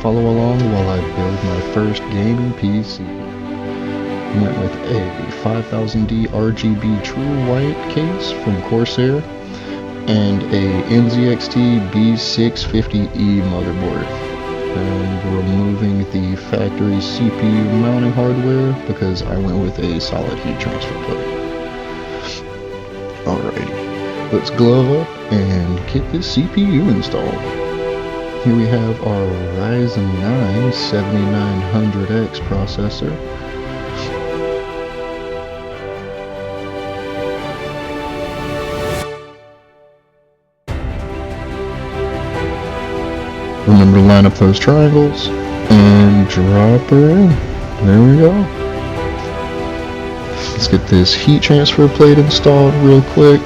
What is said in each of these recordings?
Follow along while I build my first gaming PC. Went with a 5000D RGB True White case from Corsair and a NZXT B650E motherboard. And removing the factory CPU mounting hardware because I went with a solid heat transfer plate. Alrighty, let's glove up and get this CPU installed. Here we have our Ryzen 9 7900X processor. Remember to line up those triangles and drop her in. There we go. Let's get this heat transfer plate installed real quick.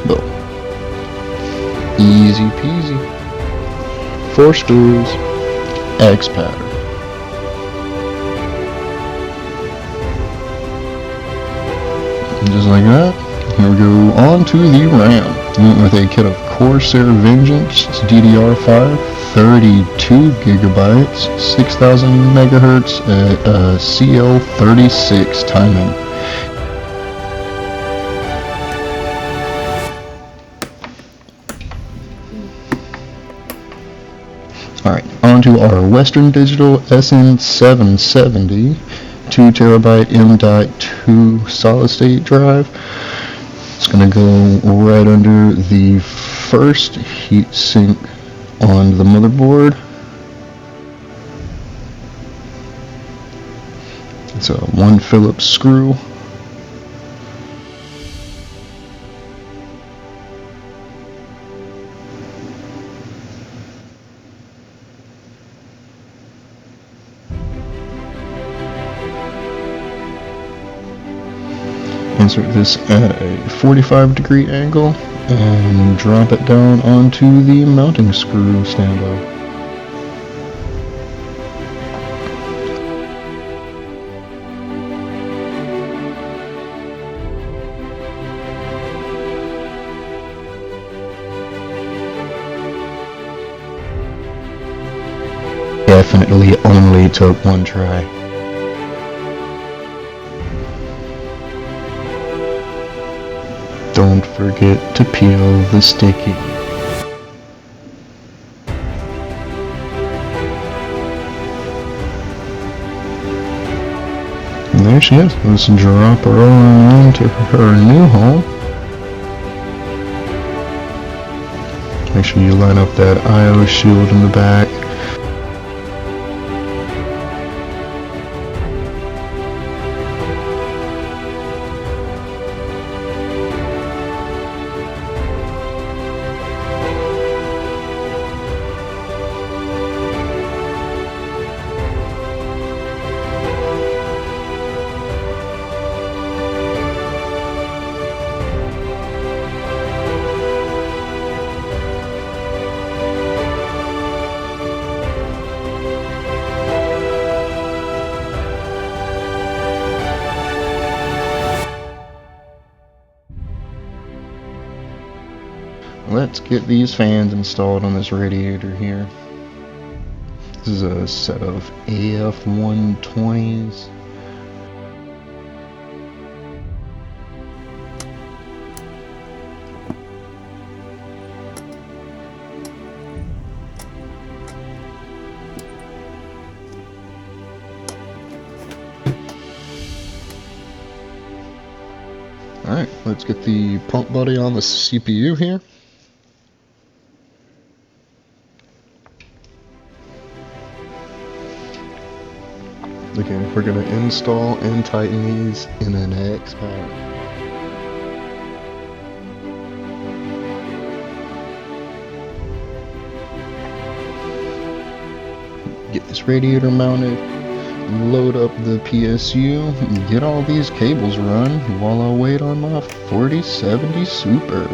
Boom. Easy peasy. 4 screws, X pattern. Just like that. Here we go on to the RAM. Went with a kit of Corsair Vengeance DDR5, 32 gigabytes, 6000 megahertz at CL36 timing. Alright, on to our Western Digital SN770. 2TB M.2 solid state drive. It's going to go right under the first heat sink on the motherboard. It's a 1 Phillips screw. Insert this at a 45-degree angle and drop it down onto the mounting screw standoff. Definitely only took 1 try. Don't forget to peel the sticky. And there she is. Let's drop her on into her new home. Make sure you line up that I/O shield in the back. Let's get these fans installed on this radiator here. This is a set of AF120s. Alright, let's get the pump body on the CPU here. Again, we're going to install and tighten these in an X pattern. Get this radiator mounted, load up the PSU, get all these cables run while I wait on my 4070 Super.